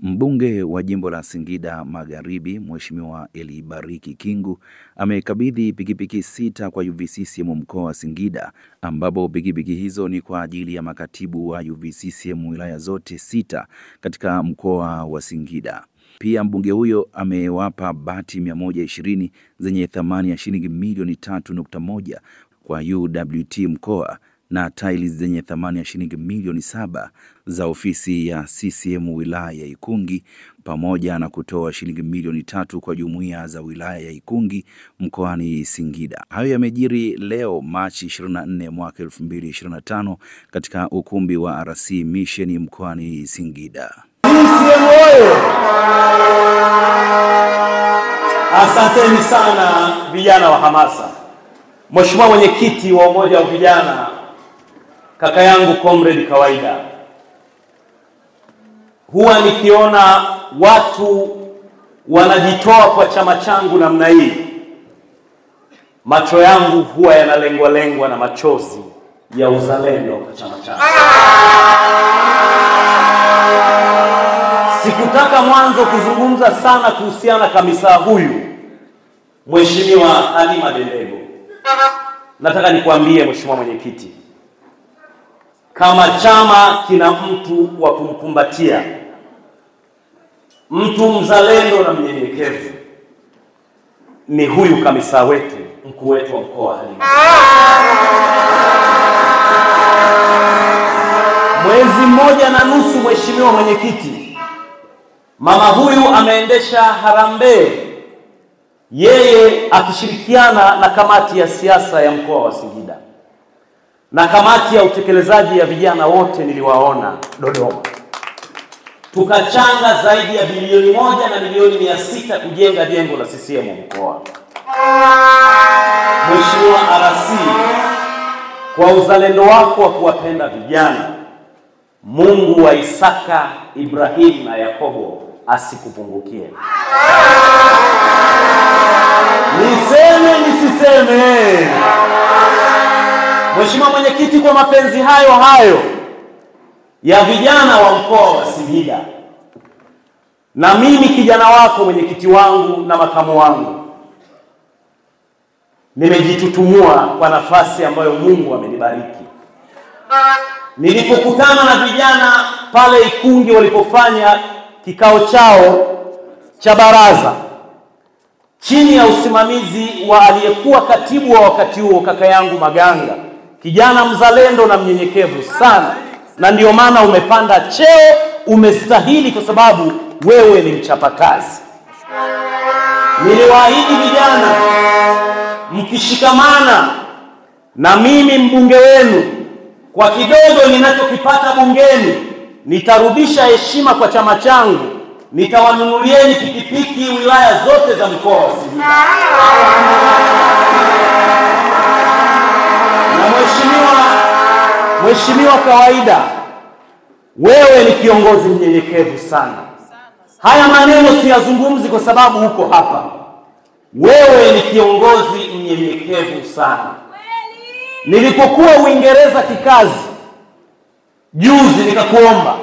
Mbunge wa jimbo la Singida Magharibi, Mheshimiwa Elibariki Kingu, amekabidhi pikipiki 6 kwa UVCCM mkoa wa Singida, ambapo pikipiki hizo ni kwa ajili ya makatibu wa UVCCM wilaya zote 6 katika mkoa wa Singida. Pia mbunge huyo amewapa bati 120 zenye thamani ya shilingi milioni 3.1 kwa UWT mkoa na tiles zenye thamani ya shilingi milioni 7 za ofisi ya CCM wilaya ya Ikungi, pamoja na kutoa shilingi milioni 3 kwa jumuiya za wilaya ya Ikungi mkoani Singida. Hayo yamejiri leo Machi 24 mwaka 2025 katika ukumbi wa RC Mission mkoani Singida. CCM oye! Asanteni sana vijana wa hamasa. Mheshimiwa mwenyekiti wa umoja wa vijana, kaka yangu Comrade Kawaida, huwa nikiona watu wanajitoa kwa chama changu namna hii, macho yangu huwa yanalengwa na machozi ya uzalendo kwa chama changu. Sikutaka mwanzo kuzungumza sana kuhusiana kamisa huyu Mheshimiwa Halima Dendego. Nataka nikwambie Mheshimiwa mwenyekiti, kama chama kina mtu wa kumkumbatia, mtu mzalendo na mnyenyekevu, ni huyu kamisa wetu, mkuu wetu wa mkoa Halima. Mwezi 1.5 Mheshimiwa mwenyekiti, mama huyu ameendesha harambee, yeye akishirikiana na kamati ya siasa ya mkoa wa Singida na kamati ya utekelezaji ya vijana wote niliwaona Dodoma. Tukachanga zaidi ya bilioni 1 na milioni 600 kujenga jengo la CCM mkoa. Mheshimiwa RC, kwa uzalendo wako wa kuwapenda vijana, Mungu wa Isaka, Ibrahim na Yakobo asikupungukie. Niseme nisiseme? Mheshimiwa mwenyekiti, kwa mapenzi hayo ya vijana wa mkoa wa Singida, na mimi kijana wako, mwenyekiti wangu na makamu wangu, nimejitutumua kwa nafasi ambayo Mungu amenibariki. Nilipokutana na vijana pale Ikungi walipofanya kikao chao cha baraza chini ya usimamizi wa aliyekuwa katibu wa wakati huo, kaka yangu Maganga, kijana mzalendo na mnyenyekevu sana, na ndio maana umepanda cheo, umestahili kwa sababu wewe ni mchapakazi. Niliwaahidi vijana, mkishikamana na mimi mbunge wenu, kwa kidogo ninachokipata bungeni nitarudisha heshima kwa chama changu, nitawanunulieni pikipiki wilaya zote za mkoa wa Singida. Na Mheshimiwa Kawaida, wewe ni kiongozi mnyenyekevu sana. Haya maneno siyazungumzi kwa sababu huko hapa. Wewe ni kiongozi mnyenyekevu sana. Nilipokuwa Uingereza kikazi juzi, nikakuomba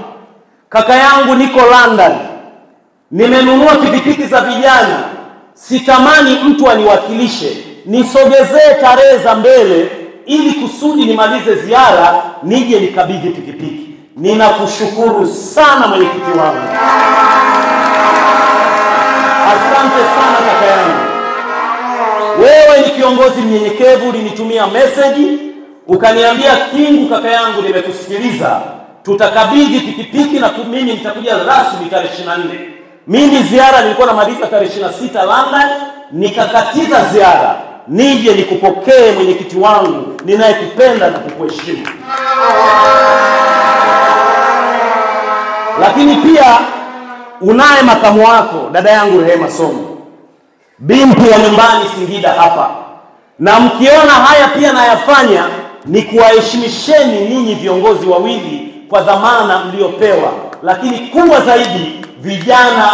kaka yangu, niko London, nimenunua pikipiki za vijana, sitamani mtu aniwakilishe, nisogezee tarehe za mbele ili kusudi nimalize ziara nije nikabidhi pikipiki. Ninakushukuru sana mwenyekiti wangu. Asante sana kaka yangu. Wewe ni kiongozi mnyenyekevu. Ulinitumia message ukaniambia, Kingu kaka yangu, nimekusikiliza, tutakabidhi pikipiki na mimi nitakuja rasmi tarehe 24. Mimi ziara nilikuwa namaliza tarehe 26 London, nikakatiza ziara nije nikupokee mwenyekiti wangu ninayekupenda na kukuheshimu. Lakini pia unaye makamu wako, dada yangu Rehema Somo, binti ya nyumbani Singida hapa, na mkiona haya pia nayafanya ni kuwaheshimisheni ninyi viongozi wawili kwa dhamana mliopewa. Lakini kubwa zaidi, vijana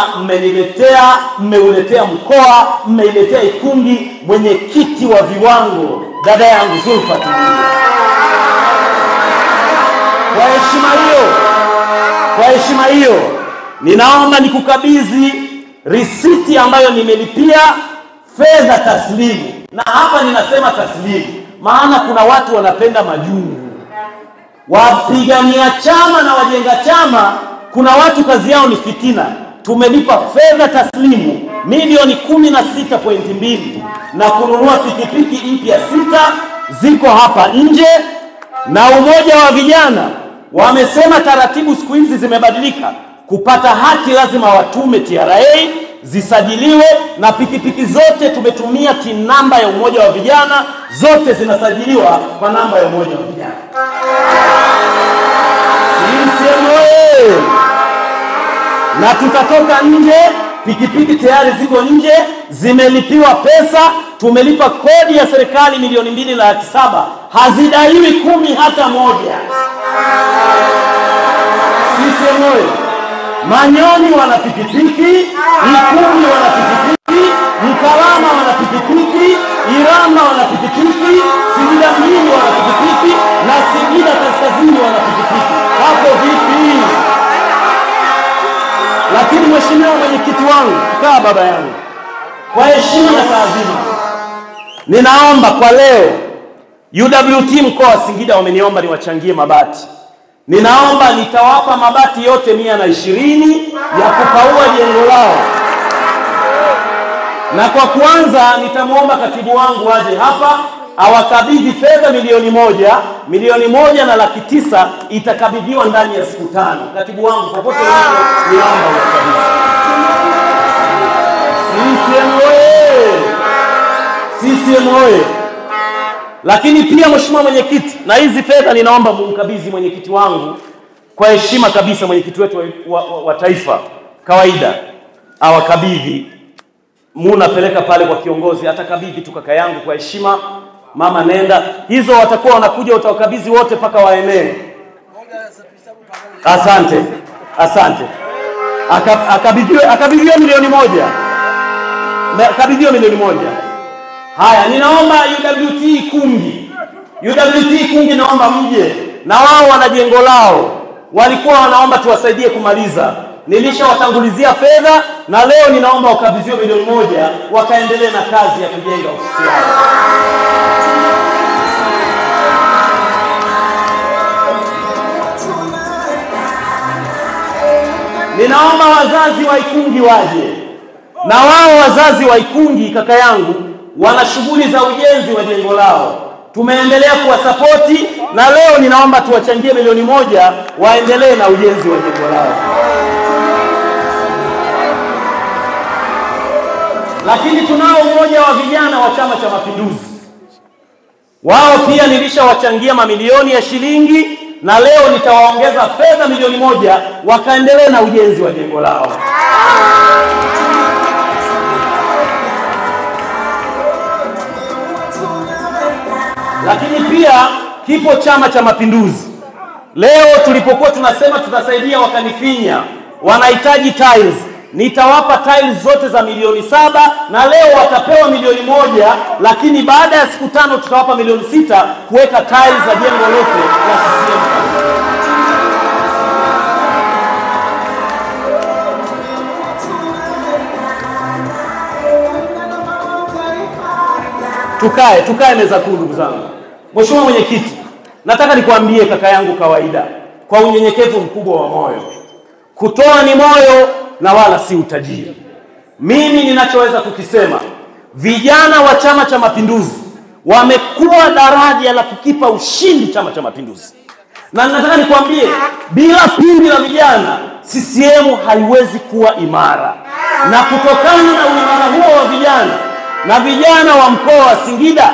mmeuletea mkoa, mmeiletea Ikungi mwenyekiti wa viwango, dada yangu Zulfa Tulia. Kwa heshima hiyo ninaomba nikukabidhi risiti ambayo nimelipia fedha taslimu. Na hapa ninasema taslimu, maana kuna watu wanapenda majungu. Wapigania chama na wajenga chama, kuna watu kazi yao ni fitina. Tumelipa fedha taslimu milioni 16.2 na kununua pikipiki mpya 6 ziko hapa nje. Na umoja wa vijana wamesema taratibu siku hizi zimebadilika. Kupata hati lazima watume TRA zisajiliwe, na pikipiki zote tumetumia TIN namba ya umoja wa vijana, zote zinasajiliwa kwa namba ya umoja wa vijana. Na tutatoka nje, pikipiki tayari ziko nje, zimelipiwa pesa, tumelipa kodi ya serikali milioni 2,700,000, hazidaiwi 10 hata moja. Sisi moyo Manyoni wana pikipiki, Ikumi wana pikipiki, Mkalama wana pikipiki, Iramba wana pikipiki, Singida mjini wana pikipiki, na Singida kaskazini wana pikipiki. Hapo vipi? Lakini mheshimiwa mwenyekiti wangu, kaa baba yangu, kwa heshima na taadhima, ninaomba kwa leo, UWT mkoa wa Singida wameniomba niwachangie mabati. Ninaomba nitawapa mabati yote 120 ya kupaua jengo lao. Na kwa kwanza nitamuomba katibu wangu aje hapa awakabidhi fedha milioni 1, milioni 1,900,000 itakabidhiwa ndani ya siku 5. Katibu wangu popote ulipo, niomba ukabidhi. CCM oye! Lakini pia mheshimiwa mwenyekiti, na hizi fedha ninaomba mumkabidhi mwenyekiti wangu kwa heshima kabisa, mwenyekiti wetu wa taifa kawaida awakabidhi. Munapeleka pale kwa kiongozi, atakabidhi tu kaka yangu kwa heshima. Mama nenda, hizo watakuwa wanakuja, utawakabidhi wote paka waenee. Asante. Akabidhiwa milioni 1. Akabidhiwa milioni 1. Haya, ninaomba UWT Kungi naomba mje, na wao wana jengo lao, walikuwa wanaomba tuwasaidie kumaliza. Nilishawatangulizia fedha, na leo ninaomba wakabidhiwe milioni 1 wakaendelee na kazi ya kujenga ofisi yao. Ninaomba wazazi wa Ikungi waje, na wao wazazi wa Ikungi kaka yangu wana shughuli za ujenzi wa jengo lao. Tumeendelea kuwasapoti, na leo ninaomba tuwachangie milioni 1 waendelee na ujenzi wa jengo lao. Lakini tunao umoja wa vijana wa Chama cha Mapinduzi. Wao pia nilishawachangia mamilioni ya shilingi, na leo nitawaongeza fedha milioni 1 wakaendelee na ujenzi wa jengo lao. Lakini pia kipo Chama cha Mapinduzi. Leo tulipokuwa tunasema tutasaidia wakanifinya, wanahitaji tiles. Nitawapa tiles zote za milioni 7, na leo watapewa milioni 1, lakini baada ya siku 5 tutawapa milioni 6 kuweka tiles za jengo lote la CCM. Tukae meza kuu ndugu zangu. Mheshimiwa mwenyekiti, nataka nikwambie kaka yangu kawaida, kwa unyenyekevu mkubwa wa moyo, kutoa ni moyo na wala si utajiri. Mimi ninachoweza kukisema, vijana wa Chama cha Mapinduzi wamekuwa daraja la kukipa ushindi Chama cha Mapinduzi. Na nataka nikwambie, bila kundi la vijana CCM haiwezi kuwa imara. Na kutokana na uimara huo wa vijana na vijana wa mkoa wa Singida,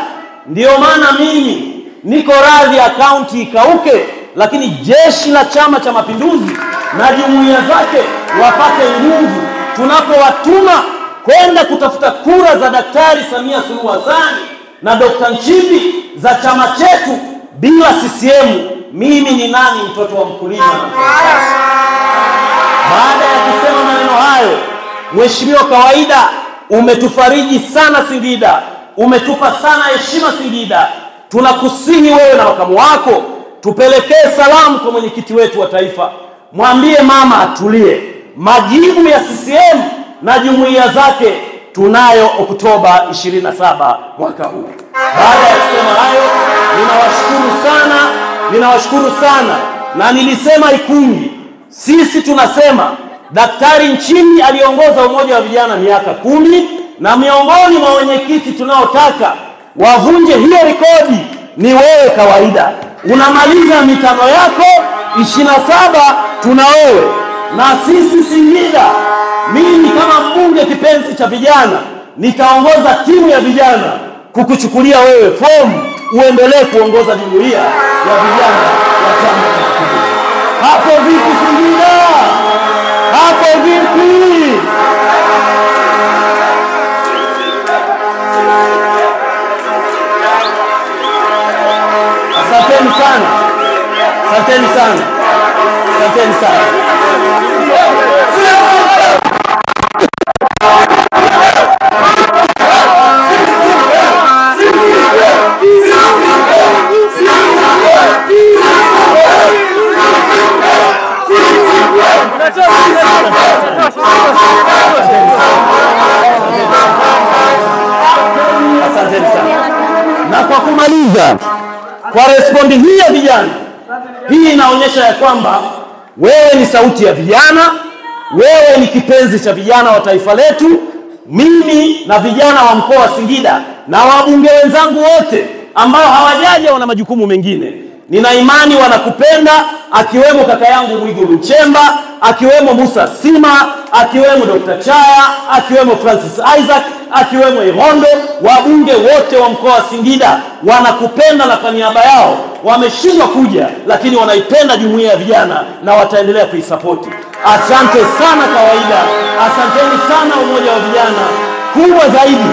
ndio maana mimi niko radhi akaunti ikauke, lakini jeshi la Chama cha Mapinduzi na jumuiya zake wapate nguvu tunapowatuma kwenda kutafuta kura za Daktari Samia Suluhu Hassan na Dr. Nchimbi za chama chetu. Bila CCM mimi ni nani? Mtoto wa mkulima. Baada ya kusema maneno hayo, Mheshimiwa kawaida, umetufariji sana Singida, umetupa sana heshima Singida. Tunakusihi wewe na makamu wako tupelekee salamu kwa mwenyekiti wetu wa taifa. Mwambie mama atulie. majibu ya CCM na jumuiya zake tunayo Oktoba 27 mwaka huu. Baada ya kusema hayo, ninawashukuru sana, na nilisema Ikungi, sisi tunasema Daktari Nchimbi aliongoza umoja wa vijana miaka 10, na miongoni mwa wenyekiti tunaotaka wavunje hiyo rekodi ni wewe. Kawaida unamaliza mitano yako 27, tuna wewe. Na sisi Singida, mimi kama mbunge kipenzi cha vijana nitaongoza timu ya vijana kukuchukulia wewe fomu uendelee kuongoza jumuiya ya vijana ya Chama cha Mapinduzi. Hapo vipi Singida? Hapo vipi? Asanteni sana. Asanteni sana. Asanteni sana. Asanteni sana. Na kwa kumaliza, kwa respondi hii ya vijana, hii inaonyesha ya kwamba wewe ni sauti ya vijana, wewe ni kipenzi cha vijana wa taifa letu. Mimi na vijana wa mkoa wa Singida na wabunge wenzangu wote ambao hawajaja wana majukumu mengine, nina imani wanakupenda, akiwemo kaka yangu Mwigulu Nchemba, akiwemo Musa Sima, akiwemo Dr. Chaya, akiwemo Francis Isaac, akiwemo Ihondo. Wabunge wote wa mkoa wa Singida wanakupenda, na kwa niaba yao wameshindwa kuja, lakini wanaipenda jumuiya ya vijana na wataendelea kuisapoti. Asante sana Kawaida, asanteni sana umoja wa vijana. Kubwa zaidi,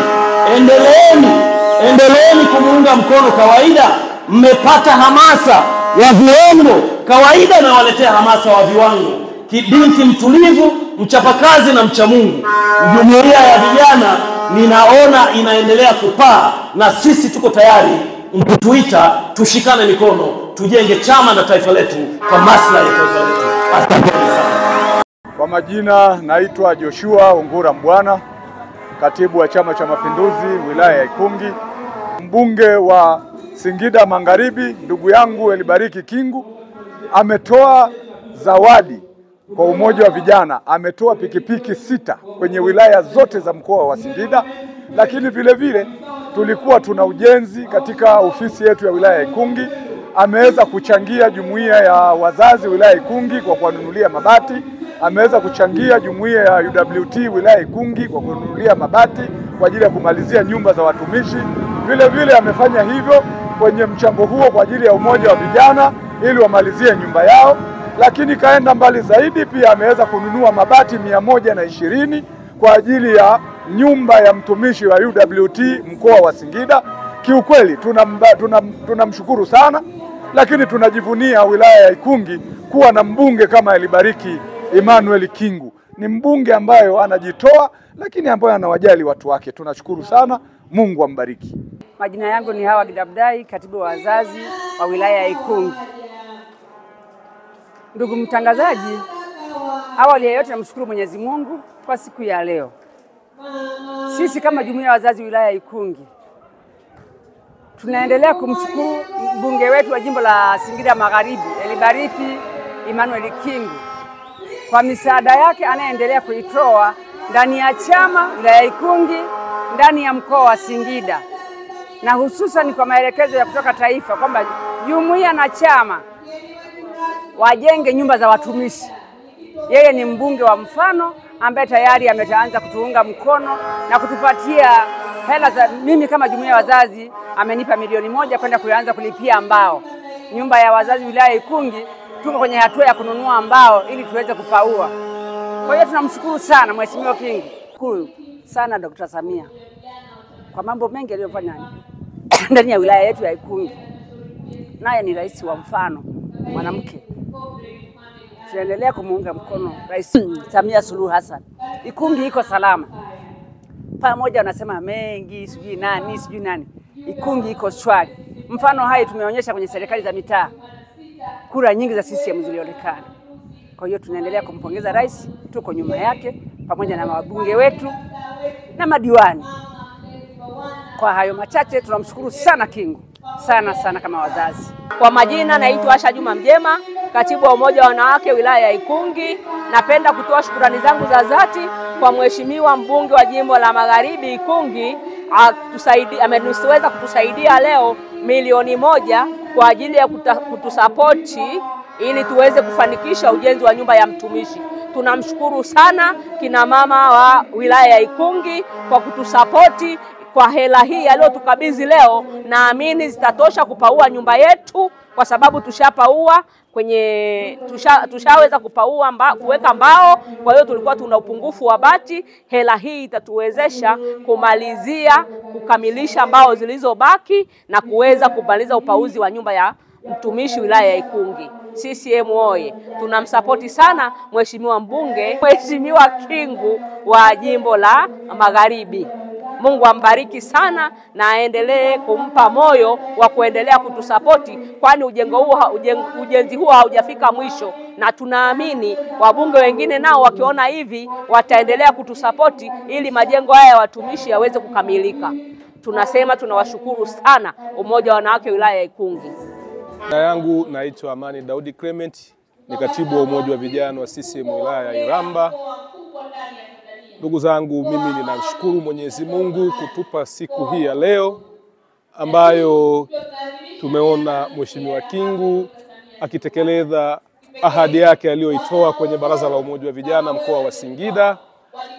endeleeni kumuunga mkono Kawaida. Mmepata hamasa ya viwango, Kawaida na waletea hamasa wa viwango. Binti mtulivu, mchapakazi na mcha Mungu. Jumuiya ya vijana ninaona inaendelea kupaa, na sisi tuko tayari mkutuita tushikane mikono tujenge chama na taifa letu kwa maslahi ya taifa letu. Asante sana. Kwa majina naitwa Joshua Ungura Mbwana, katibu wa Chama cha Mapinduzi wilaya ya Ikungi. Mbunge wa Singida Magharibi ndugu yangu Elibariki Kingu ametoa zawadi kwa umoja wa vijana, ametoa pikipiki 6 kwenye wilaya zote za mkoa wa Singida. Lakini vile vile tulikuwa tuna ujenzi katika ofisi yetu ya wilaya ya Ikungi. Ameweza kuchangia jumuiya ya wazazi wilaya ya Ikungi kwa kuwanunulia mabati. Ameweza kuchangia jumuiya ya UWT wilaya ya Ikungi kwa kununulia mabati kwa ajili ya kumalizia nyumba za watumishi. Vile vile amefanya hivyo kwenye mchango huo kwa ajili ya umoja wa vijana ili wamalizie nyumba yao. Lakini kaenda mbali zaidi, pia ameweza kununua mabati 120 kwa ajili ya nyumba ya mtumishi wa UWT mkoa wa Singida. Kiukweli tunamshukuru sana, lakini tunajivunia wilaya ya Ikungi kuwa na mbunge kama Elibariki Emmanuel Kingu. Ni mbunge ambayo anajitoa, lakini ambayo anawajali watu wake. Tunashukuru sana, Mungu ambariki. Majina yangu ni Hawa Gidabdai, katibu wa wazazi wa wilaya ya Ikungi. Ndugu mtangazaji, awali ya yote namshukuru Mwenyezi Mungu kwa siku ya leo. Sisi kama jumuiya ya wazazi wilaya ya Ikungi tunaendelea kumshukuru mbunge wetu wa jimbo la Singida Magharibi Elibariki Emmanuel Kingu kwa misaada yake anaendelea kuitoa ndani ya chama wilaya ya Ikungi, ndani ya mkoa wa Singida, na hususan kwa maelekezo ya kutoka taifa kwamba jumuiya na chama wajenge nyumba za watumishi. Yeye ni mbunge wa mfano ambaye tayari ametaanza kutuunga mkono na kutupatia hela za, mimi kama jumuiya ya wazazi amenipa milioni 1 kwenda kuanza kulipia mbao. Nyumba ya wazazi wilaya Ikungi tuko kwenye hatua ya kununua mbao ili tuweze kupaua. Kwa hiyo tunamshukuru sana Mheshimiwa Kingu. Shukuru sana Dr. Samia kwa mambo mengi aliyofanya ndani ya wilaya yetu ya Ikungi. Naye ni rais wa mfano mwanamke. Tunaendelea kumuunga mkono Rais Samia Suluhu Hassan. Ikungi iko salama. Pamoja wanasema mengi sijui nani. Ikungi iko shwari. Mfano hai tumeonyesha kwenye serikali za mitaa. Kura nyingi za CCM zilionekana. Kwa hiyo tunaendelea kumpongeza rais, tuko nyuma yake pamoja na wabunge wetu na madiwani. Kwa hayo machache tunamshukuru sana Kingu, sana kama wazazi. Kwa majina naitwa Asha Juma Mjema, katibu wa umoja wa wanawake wilaya ya Ikungi. Napenda kutoa shukrani zangu za dhati kwa mheshimiwa mbunge wa jimbo la Magharibi Ikungi, ameweza kutusaidia leo milioni 1 kwa ajili ya kutusapoti ili tuweze kufanikisha ujenzi wa nyumba ya mtumishi. Tunamshukuru sana kina mama wa wilaya ya Ikungi kwa kutusapoti kwa hela hii aliyotukabidhi leo. Naamini zitatosha kupaua nyumba yetu kwa sababu tushapaua tushaweza kupaua kuweka mbao. Kwa hiyo tulikuwa tuna upungufu wa bati. Hela hii itatuwezesha kukamilisha mbao zilizobaki na kuweza kumaliza upauzi wa nyumba ya mtumishi wilaya ya Ikungi. CCM oye! Tunamsapoti sana mheshimiwa mbunge, Mheshimiwa Kingu wa jimbo la Magharibi. Mungu ambariki sana na aendelee kumpa moyo wa kuendelea kutusapoti, kwani ujenzi huo haujafika mwisho, na tunaamini wabunge wengine nao wakiona hivi wataendelea kutusapoti ili majengo haya ya watumishi yaweze kukamilika. Tunasema tunawashukuru sana umoja wa wanawake wilaya ya Ikungi. Jina yangu naitwa Amani Daudi Clement, ni katibu wa umoja wa vijana wa CCM wilaya ya Iramba. Ndugu zangu, mimi ninamshukuru Mwenyezi Mungu kutupa siku hii ya leo ambayo tumeona Mheshimiwa Kingu akitekeleza ahadi yake aliyoitoa kwenye baraza la umoja wa vijana mkoa wa Singida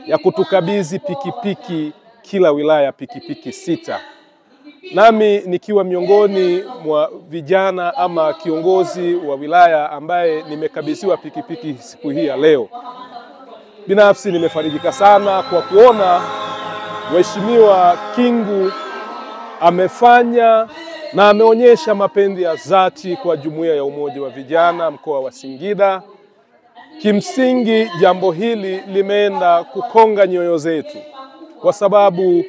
ya kutukabidhi pikipiki kila wilaya pikipiki 6. Nami nikiwa miongoni mwa vijana ama kiongozi wa wilaya ambaye nimekabidhiwa pikipiki siku hii ya leo. Binafsi nimefarijika sana kwa kuona Mheshimiwa Kingu amefanya na ameonyesha mapenzi ya dhati kwa jumuiya ya umoja wa vijana mkoa wa Singida. Kimsingi jambo hili limeenda kukonga nyoyo zetu kwa sababu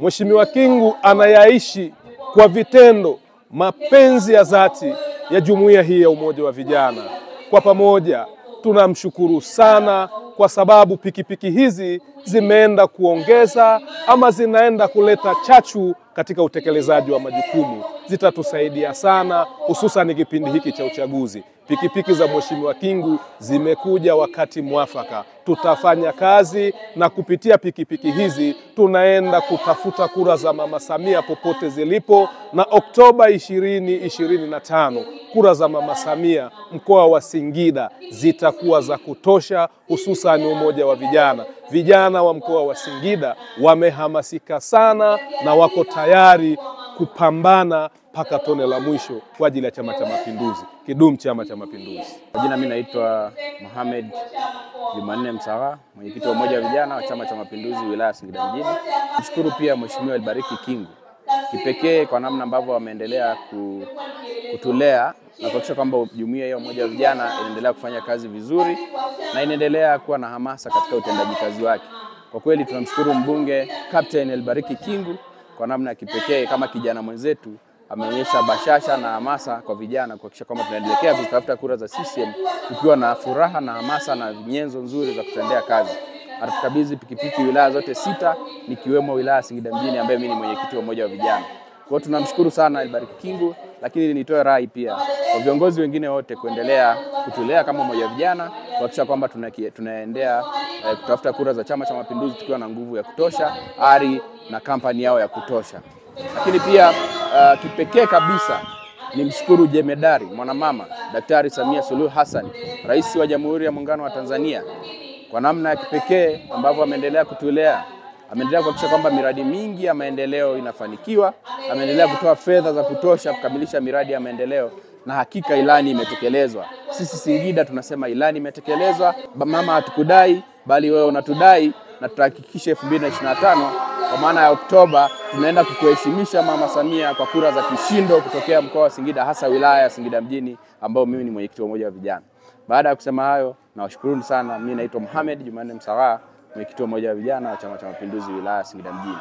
Mheshimiwa Kingu anayaishi kwa vitendo mapenzi ya dhati ya jumuiya hii ya umoja wa vijana. Kwa pamoja tunamshukuru sana kwa sababu pikipiki hizi zimeenda kuongeza ama zinaenda kuleta chachu katika utekelezaji wa majukumu. Zitatusaidia sana hususan kipindi hiki cha uchaguzi. Pikipiki za Mheshimiwa Kingu zimekuja wakati mwafaka. Tutafanya kazi na kupitia pikipiki hizi tunaenda kutafuta kura za Mama Samia popote zilipo, na Oktoba 2025 kura za Mama Samia mkoa wa Singida zitakuwa za kutosha, hususan umoja wa vijana. Vijana wa mkoa wa Singida wamehamasika sana na wako tayari kupambana mpaka tone la mwisho kwa ajili ya Chama cha Mapinduzi. Kidumu Chama cha Mapinduzi. Kwa jina mimi naitwa Mohamed Jumanne Msawa, mwenyekiti wa umoja wa vijana wa Chama cha Mapinduzi wilaya Singida mjini. Mshukuru pia Mheshimiwa Elibariki Kingu kipekee kwa namna ambavyo wameendelea kutulea na kuhakikisha kwamba jumuiya ya umoja wa vijana inaendelea kufanya kazi vizuri na inaendelea kuwa na hamasa katika utendaji kazi wake. Kwa kweli tunamshukuru mbunge Captain Elibariki Kingu kwa namna ya kipekee kama kijana mwenzetu ameonyesha bashasha na hamasa kwa vijana kuhakikisha kwamba tunaendelea kutafuta kura za CCM tukiwa na furaha na hamasa na nyenzo nzuri za kutendea kazi. Atukabidhi pikipiki wilaya zote 6 nikiwemo wilaya Singida mjini ambaye mimi ni mwenyekiti wa umoja wa vijana. Kwa hiyo tunamshukuru sana Elibariki Kingu, lakini nitoe rai pia kwa viongozi wengine wote kuendelea kutulea kama umoja wa vijana kuhakikisha kwamba tunaendelea kutafuta kura za Chama cha Mapinduzi tukiwa na nguvu ya kutosha, ari na kampani yao ya kutosha. Lakini pia kipekee kabisa nimshukuru jemedari mwanamama Daktari Samia Suluhu Hassan, Rais wa Jamhuri ya Muungano wa Tanzania, kwa namna ya kipekee ambavyo ameendelea kutulea. Ameendelea kuhakikisha kwamba miradi mingi ya maendeleo inafanikiwa, ameendelea kutoa fedha za kutosha kukamilisha miradi ya maendeleo, na hakika ilani imetekelezwa. Sisi Singida tunasema ilani imetekelezwa. Mama hatukudai bali wewe unatudai, na tutahakikisha 2025 kwa maana ya Oktoba tunaenda kukuheshimisha Mama Samia kwa kura za kishindo kutokea mkoa wa Singida, hasa wilaya ya Singida mjini ambao mimi ni mwenyekiti wa umoja wa vijana. Baada ya kusema hayo, nawashukuru sana. Mimi naitwa Mohamed Jumanne Msawa, mwenyekiti wa umoja wa vijana wa Chama cha Mapinduzi wilaya ya Singida mjini.